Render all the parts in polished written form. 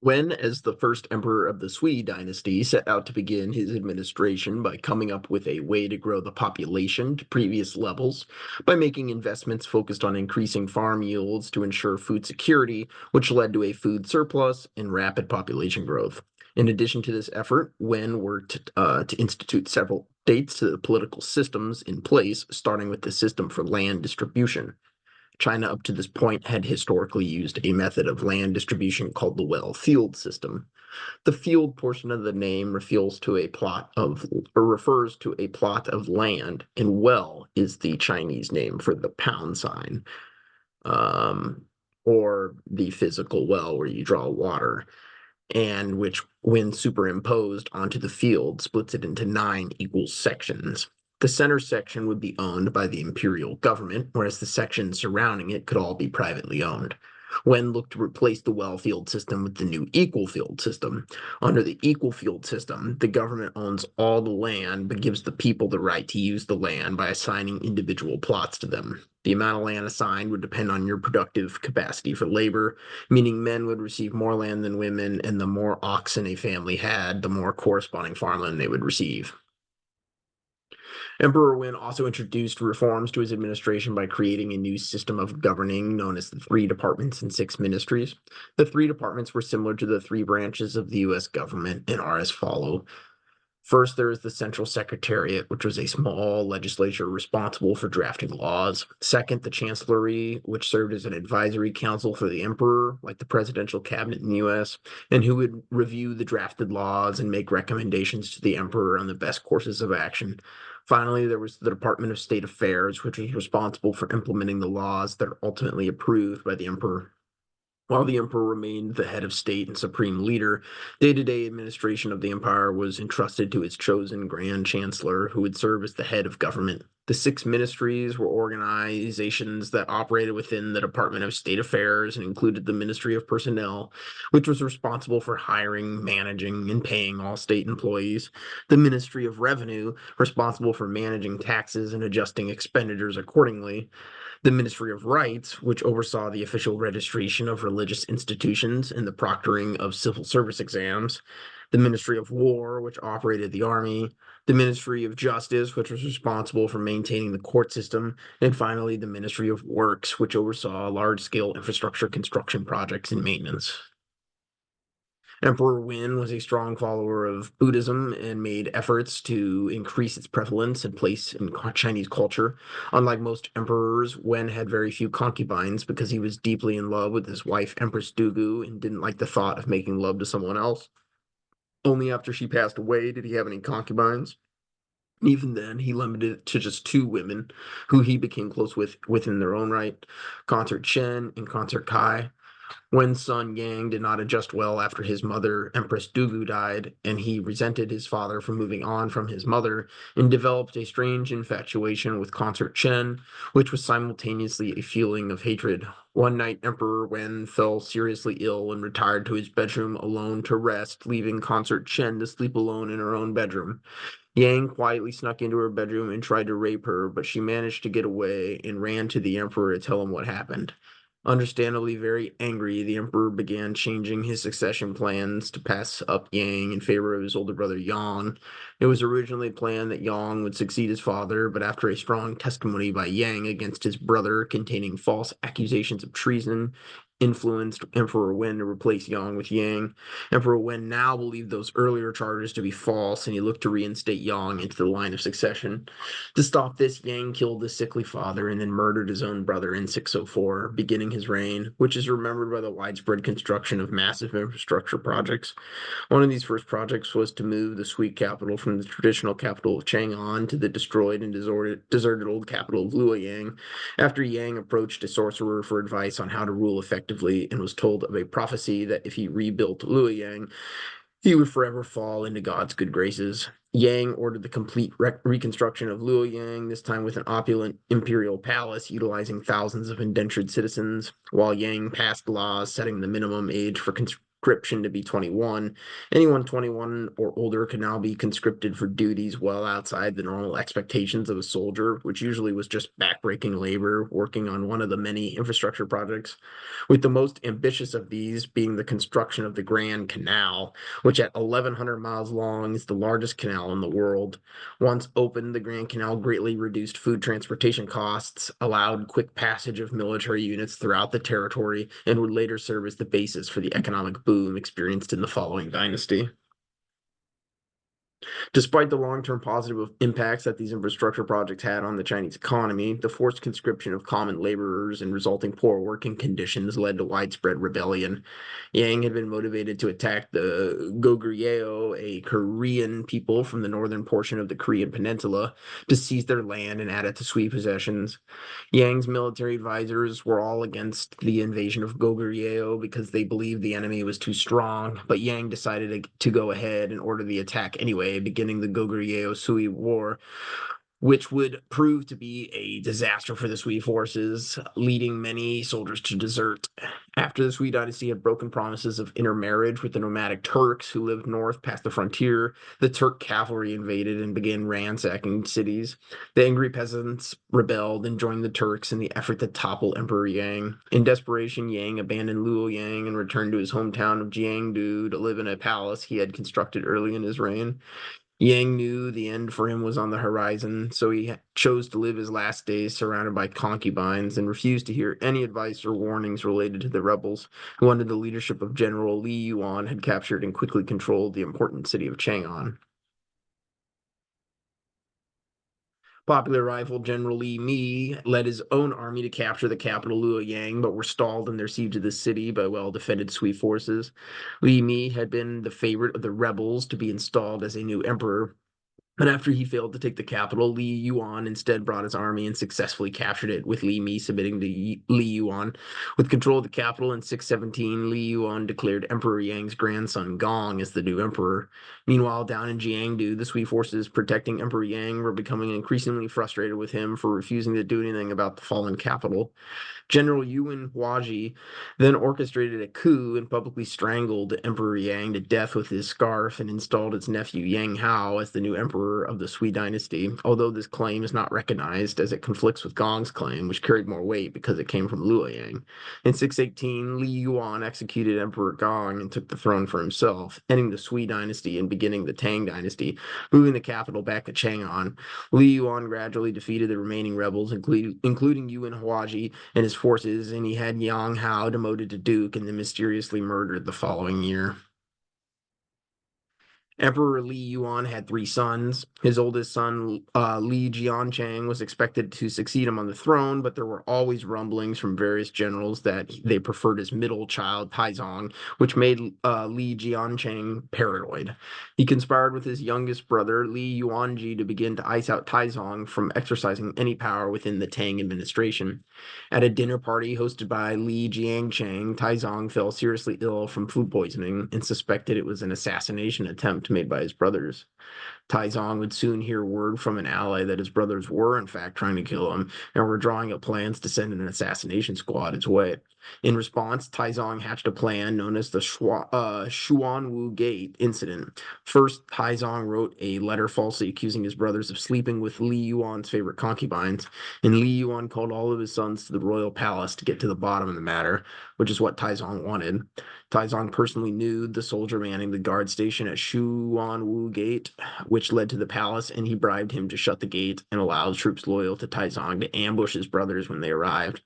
Wen, as the first emperor of the Sui dynasty, set out to begin his administration by coming up with a way to grow the population to previous levels by making investments focused on increasing farm yields to ensure food security, which led to a food surplus and rapid population growth. In addition to this effort, Wen worked to institute several updates to the political systems in place, starting with the system for land distribution. China, up to this point, had historically used a method of land distribution called the well field system. The field portion of the name refers to a plot of land, and well is the Chinese name for the pound sign, um, or the physical well where you draw water, and which, when superimposed onto the field, splits it into nine equal sections. The center section would be owned by the imperial government, whereas the sections surrounding it could all be privately owned. Wen looked to replace the well field system with the new equal field system. Under the equal field system, the government owns all the land but gives the people the right to use the land by assigning individual plots to them. The amount of land assigned would depend on your productive capacity for labor, meaning men would receive more land than women, and the more oxen a family had, the more corresponding farmland they would receive. Emperor Wen also introduced reforms to his administration by creating a new system of governing known as the three departments and six ministries. The three departments were similar to the three branches of the U.S. government and are as follow. First, there is the Central Secretariat, which was a small legislature responsible for drafting laws. Second, the Chancellery, which served as an advisory council for the emperor, like the presidential cabinet in the US, and who would review the drafted laws and make recommendations to the emperor on the best courses of action. Finally, there was the Department of State Affairs, which was responsible for implementing the laws that are ultimately approved by the emperor. While the emperor remained the head of state and supreme leader, day to day administration of the empire was entrusted to his chosen grand chancellor, who would serve as the head of government. The six ministries were organizations that operated within the Department of State Affairs and included the Ministry of Personnel, which was responsible for hiring, managing, and paying all state employees. The Ministry of Revenue, responsible for managing taxes and adjusting expenditures accordingly. The Ministry of Rights, which oversaw the official registration of religious institutions and the proctoring of civil service exams. The Ministry of War, which operated the army. The Ministry of Justice, which was responsible for maintaining the court system. And finally, the Ministry of Works, which oversaw large scale infrastructure construction projects and maintenance. Emperor Wen was a strong follower of Buddhism and made efforts to increase its prevalence and place in Chinese culture. Unlike most emperors, Wen had very few concubines because he was deeply in love with his wife, Empress Dugu, and didn't like the thought of making love to someone else. Only after she passed away did he have any concubines. Even then, he limited it to just two women who he became close with within their own right, Consort Chen and Consort Kai. Wen's son Yang did not adjust well after his mother, Empress Dugu, died, and he resented his father for moving on from his mother and developed a strange infatuation with Consort Chen, which was simultaneously a feeling of hatred. One night, Emperor Wen fell seriously ill and retired to his bedroom alone to rest, leaving Consort Chen to sleep alone in her own bedroom. Yang quietly snuck into her bedroom and tried to rape her, but she managed to get away and ran to the emperor to tell him what happened. Understandably very angry, the emperor began changing his succession plans to pass up Yang in favor of his older brother Yang. It was originally planned that Yang would succeed his father, but after a strong testimony by Yang against his brother containing false accusations of treason, influenced Emperor Wen to replace Yang with Yang. Emperor Wen now believed those earlier charges to be false, and he looked to reinstate Yang into the line of succession. To stop this, Yang killed his sickly father and then murdered his own brother in 604, beginning his reign, which is remembered by the widespread construction of massive infrastructure projects. One of these first projects was to move the Sui capital from the traditional capital of Chang'an to the destroyed and deserted old capital of Luoyang. After Yang approached a sorcerer for advice on how to rule effectively and was told of a prophecy that if he rebuilt Luoyang, he would forever fall into God's good graces. Yang ordered the complete reconstruction of Luoyang, this time with an opulent imperial palace utilizing thousands of indentured citizens, while Yang passed laws setting the minimum age for conscription to be 21. Anyone 21 or older could now be conscripted for duties well outside the normal expectations of a soldier, which usually was just backbreaking labor working on one of the many infrastructure projects, with the most ambitious of these being the construction of the Grand Canal, which at 1,100 miles long is the largest canal in the world. Once opened, the Grand Canal greatly reduced food transportation costs, allowed quick passage of military units throughout the territory, and would later serve as the basis for the economic boom experienced in the following dynasty. Despite the long-term positive impacts that these infrastructure projects had on the Chinese economy, the forced conscription of common laborers and resulting poor working conditions led to widespread rebellion. Yang had been motivated to attack the Goguryeo, a Korean people from the northern portion of the Korean peninsula, to seize their land and add it to Sui possessions. Yang's military advisors were all against the invasion of Goguryeo because they believed the enemy was too strong, but Yang decided to go ahead and order the attack anyway, beginning the Goguryeo-Sui War, which would prove to be a disaster for the Sui forces, leading many soldiers to desert. After the Sui dynasty had broken promises of intermarriage with the nomadic Turks who lived north past the frontier, the Turk cavalry invaded and began ransacking cities. The angry peasants rebelled and joined the Turks in the effort to topple Emperor Yang. In desperation, Yang abandoned Luoyang and returned to his hometown of Jiangdu to live in a palace he had constructed early in his reign. Yang knew the end for him was on the horizon, so he chose to live his last days surrounded by concubines and refused to hear any advice or warnings related to the rebels, who under the leadership of General Li Yuan had captured and quickly controlled the important city of Chang'an. Popular rival General Li Mi led his own army to capture the capital Luoyang, but were stalled in their siege of the city by well-defended Sui forces. Li Mi had been the favorite of the rebels to be installed as a new emperor, but after he failed to take the capital, Li Yuan instead brought his army and successfully captured it, with Li Mi submitting to Li Yuan. With control of the capital in 617, Li Yuan declared Emperor Yang's grandson Gong as the new emperor. Meanwhile, down in Jiangdu, the Sui forces protecting Emperor Yang were becoming increasingly frustrated with him for refusing to do anything about the fallen capital. General Yuan Huaji then orchestrated a coup and publicly strangled Emperor Yang to death with his scarf and installed his nephew Yang Hao as the new emperor of the Sui dynasty, although this claim is not recognized as it conflicts with Gong's claim, which carried more weight because it came from Luoyang. In 618, Li Yuan executed Emperor Gong and took the throne for himself, ending the Sui dynasty and beginning the Tang dynasty, moving the capital back to Chang'an. Li Yuan gradually defeated the remaining rebels, including Yuan Huaji and his forces, and he had Yang Hao demoted to duke and then mysteriously murdered the following year. Emperor Li Yuan had three sons. His oldest son, Li Jianchang, was expected to succeed him on the throne, but there were always rumblings from various generals that they preferred his middle child, Taizong, which made Li Jianchang paranoid. He conspired with his youngest brother, Li Yuanji, to begin to ice out Taizong from exercising any power within the Tang administration. At a dinner party hosted by Li Jianchang, Taizong fell seriously ill from food poisoning and suspected it was an assassination attempt made by his brothers. Taizong would soon hear word from an ally that his brothers were, in fact, trying to kill him and were drawing up plans to send an assassination squad his way. In response, Taizong hatched a plan known as the Xuanwu Gate incident. First, Taizong wrote a letter falsely accusing his brothers of sleeping with Li Yuan's favorite concubines, and Li Yuan called all of his sons to the royal palace to get to the bottom of the matter, which is what Taizong wanted. Taizong personally knew the soldier manning the guard station at Xuanwu Gate, which led to the palace, and he bribed him to shut the gate and allow troops loyal to Taizong to ambush his brothers when they arrived.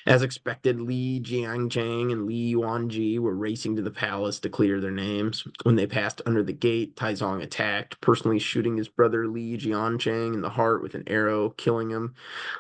As expected, Li Jianchang and Li Yuanji were racing to the palace to clear their names. When they passed under the gate, Taizong attacked, personally shooting his brother Li Jianchang in the heart with an arrow, killing him.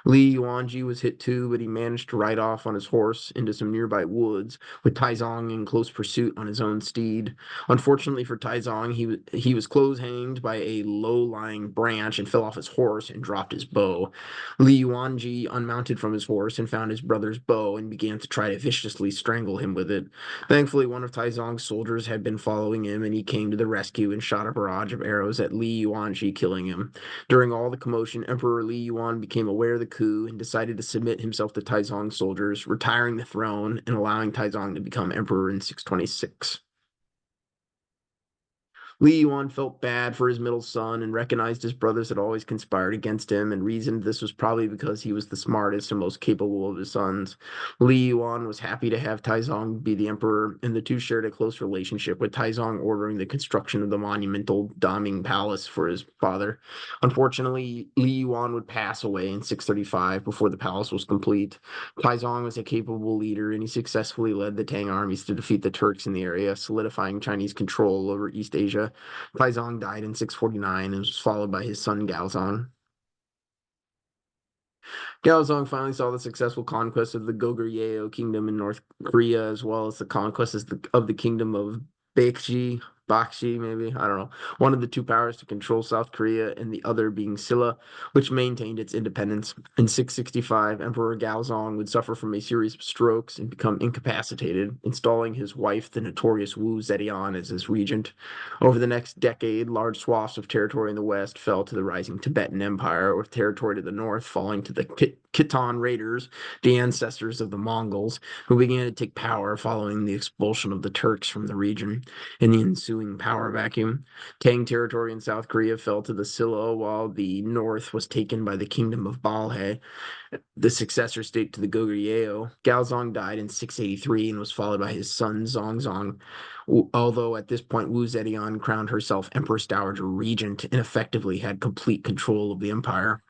Li Yuanji was hit too, but he managed to ride off on his horse into some nearby woods, with Taizong in close pursuit on his own steed. Unfortunately for Taizong, he was close hanged by a low-lying branch and fell off his horse and dropped his bow. Li Yuanji unmounted from his horse and found his brother's bow and began to try to viciously strangle him with it. Thankfully, one of Taizong's soldiers had been following him, and he came to the rescue and shot a barrage of arrows at Li Yuanji, killing him. During all the commotion, Emperor Li Yuan became aware of the coup and decided to submit himself to Taizong's soldiers, retiring the throne and allowing Taizong to become emperor in 626. Li Yuan felt bad for his middle son and recognized his brothers had always conspired against him and reasoned this was probably because he was the smartest and most capable of his sons. Li Yuan was happy to have Taizong be the emperor, and the two shared a close relationship, with Taizong ordering the construction of the monumental Daming Palace for his father. Unfortunately, Li Yuan would pass away in 635 before the palace was complete. Taizong was a capable leader, and he successfully led the Tang armies to defeat the Turks in the area, solidifying Chinese control over East Asia. Taizong died in 649 and was followed by his son Gaozong. Gaozong finally saw the successful conquest of the Goguryeo kingdom in North Korea, as well as the conquest of the kingdom of Baekje, Bakshi, maybe, I don't know. One of the two powers to control South Korea, and the other being Silla, which maintained its independence. In 665, Emperor Gaozong would suffer from a series of strokes and become incapacitated, installing his wife, the notorious Wu Zetian, as his regent. Over the next decade, large swaths of territory in the west fell to the rising Tibetan Empire, with territory to the north falling to the Khitan Raiders, the ancestors of the Mongols, who began to take power following the expulsion of the Turks from the region. In the ensuing power vacuum, Tang territory in South Korea fell to the Silla, while the north was taken by the kingdom of Balhae, the successor state to the Goguryeo. Gaozong died in 683 and was followed by his son Zongzong, although at this point Wu Zetian crowned herself Empress Dowager Regent and effectively had complete control of the empire.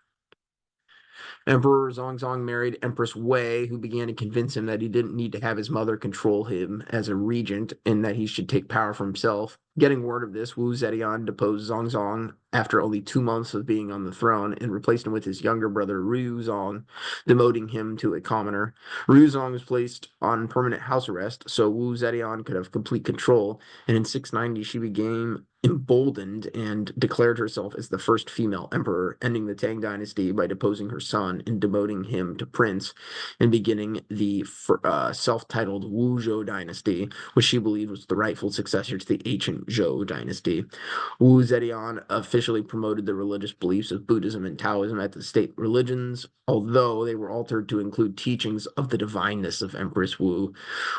Emperor Zongzong married Empress Wei, who began to convince him that he didn't need to have his mother control him as a regent and that he should take power for himself. Getting word of this, Wu Zetian deposed Zongzong after only 2 months of being on the throne and replaced him with his younger brother Ru Zong, demoting him to a commoner. Ru Zong was placed on permanent house arrest so Wu Zetian could have complete control, and in 690 she became emboldened and declared herself as the first female emperor, ending the Tang dynasty by deposing her son and demoting him to prince, and beginning the self-titled Wuzhou dynasty, which she believed was the rightful successor to the ancient Zhou dynasty. Wu Zetian officially promoted the religious beliefs of Buddhism and Taoism as the state religions, although they were altered to include teachings of the divineness of Empress Wu.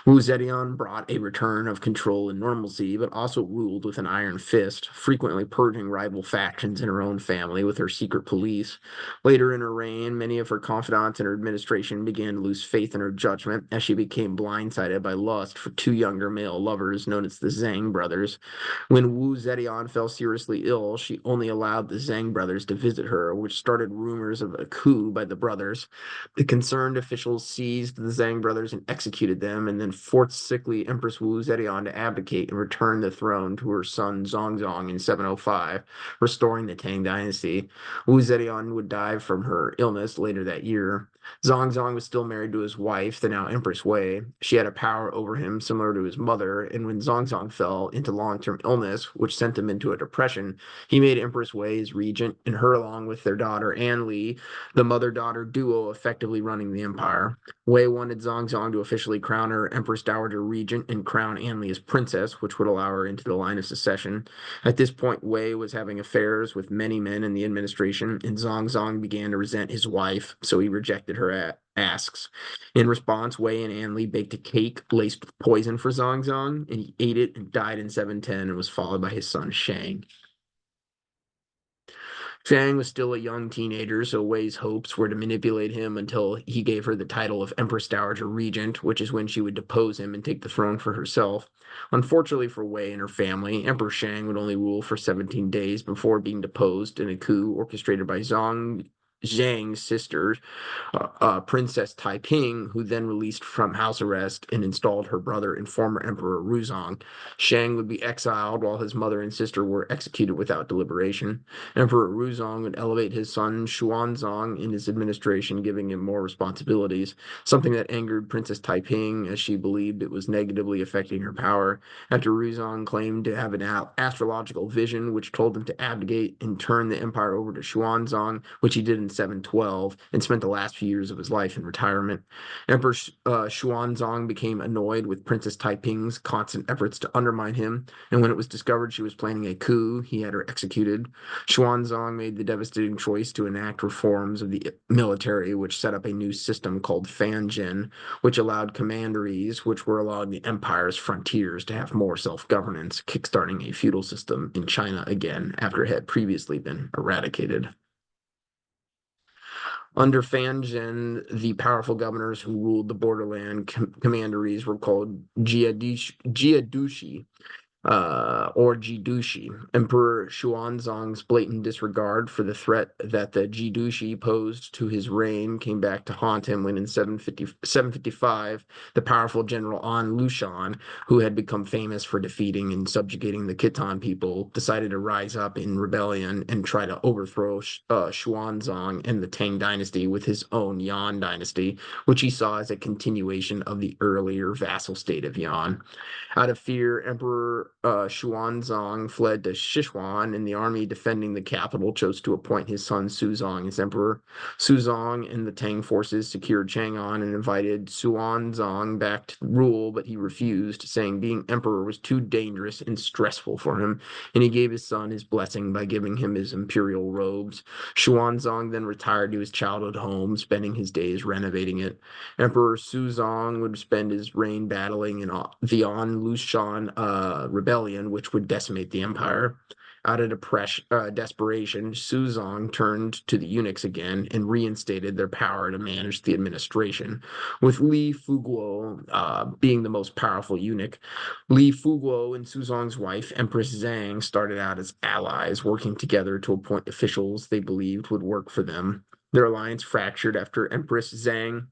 Wu Zetian brought a return of control and normalcy, but also ruled with an iron fist, frequently purging rival factions in her own family with her secret police. Later in her reign, many of her confidants and her administration began to lose faith in her judgment as she became blindsided by lust for two younger male lovers known as the Zhang brothers. When Wu Zetian fell seriously ill, she only allowed the Zhang brothers to visit her, which started rumors of a coup by the brothers. The concerned officials seized the Zhang brothers and executed them, and then forced sickly Empress Wu Zetian to abdicate and return the throne to her son Zongzong in 705, restoring the Tang dynasty. Wu Zetian would die from her illness later that year. Zongzong was still married to his wife, the now Empress Wei. She had a power over him similar to his mother, and when Zongzong fell into long-term illness, which sent him into a depression, he made Empress Wei his regent, and her, along with their daughter An Li, the mother-daughter duo, effectively running the empire. Wei wanted Zongzong to officially crown her Empress Dowager Regent and crown An Li as princess, which would allow her into the line of succession. At this point, Wei was having affairs with many men in the administration, and Zongzong began to resent his wife, so he rejected her asks. In response, Wei and An Li baked a cake laced with poison for Zongzong, and he ate it and died in 710 and was followed by his son Shang. Fang was still a young teenager, so Wei's hopes were to manipulate him until he gave her the title of Empress Dowager Regent, which is when she would depose him and take the throne for herself. Unfortunately for Wei and her family, Emperor Shang would only rule for 17 days before being deposed in a coup orchestrated by Zhang's sister, Princess Taiping, who then released from house arrest and installed her brother and former Emperor Ruzong. Shang would be exiled while his mother and sister were executed without deliberation. Emperor Ruzong would elevate his son Xuanzong in his administration, giving him more responsibilities, something that angered Princess Taiping as she believed it was negatively affecting her power. After Ruzong claimed to have an astrological vision which told him to abdicate and turn the empire over to Xuanzong, which he did in 712 and spent the last few years of his life in retirement. Emperor Xuanzong became annoyed with Princess Taiping's constant efforts to undermine him, and when it was discovered she was planning a coup, he had her executed. Xuanzong made the devastating choice to enact reforms of the military, which set up a new system called Fanjin, which allowed commanderies, which were along the empire's frontiers, to have more self-governance, kickstarting a feudal system in China again after it had previously been eradicated. Under Fanjin, the powerful governors who ruled the borderland commanderies were called Jiadushi, or Jidushi. Emperor Xuanzong's blatant disregard for the threat that the Jidushi posed to his reign came back to haunt him when in 755, the powerful general An Lushan, who had become famous for defeating and subjugating the Khitan people, decided to rise up in rebellion and try to overthrow Xuanzong and the Tang dynasty with his own Yan dynasty, which he saw as a continuation of the earlier vassal state of Yan. Out of fear, Emperor Xuanzong fled to Sichuan, and the army defending the capital chose to appoint his son Suzong as emperor. Suzong and the Tang forces secured Chang'an and invited Xuanzong back to rule, but he refused, saying being emperor was too dangerous and stressful for him, and he gave his son his blessing by giving him his imperial robes. Xuanzong then retired to his childhood home, spending his days renovating it. Emperor Suzong would spend his reign battling in the An Lushan rebellion, which would decimate the empire. Out of desperation, Suzong turned to the eunuchs again and reinstated their power to manage the administration, with Li Fuguo being the most powerful eunuch. Li Fuguo and Suzong's wife, Empress Zhang, started out as allies, working together to appoint officials they believed would work for them. Their alliance fractured after Empress Zhang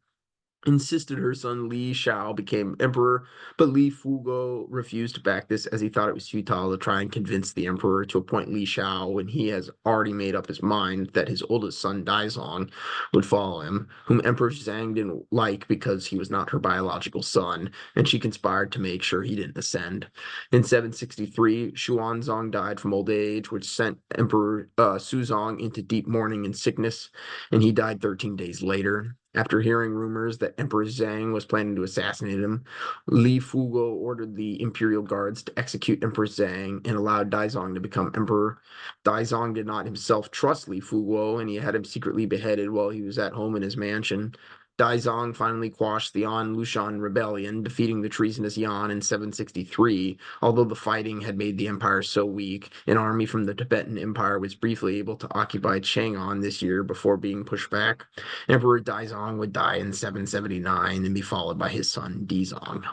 insisted her son Li Shao became emperor, but Li Fugo refused to back this as he thought it was futile to try and convince the emperor to appoint Li Shao when he has already made up his mind that his oldest son Daizong would follow him, whom Empress Zhang didn't like because he was not her biological son, and she conspired to make sure he didn't ascend. In 763, Xuanzong died from old age, which sent Emperor Suzong into deep mourning and sickness, and he died 13 days later. After hearing rumors that Emperor Zhang was planning to assassinate him, Li Fugo ordered the imperial guards to execute Emperor Zhang and allowed Daizong to become emperor. Daizong did not himself trust Li Fugo, and he had him secretly beheaded while he was at home in his mansion. Daizong finally quashed the An Lushan rebellion, defeating the treasonous Yan in 763. Although the fighting had made the empire so weak, an army from the Tibetan Empire was briefly able to occupy Chang'an this year before being pushed back. Emperor Daizong would die in 779 and be followed by his son Dizong.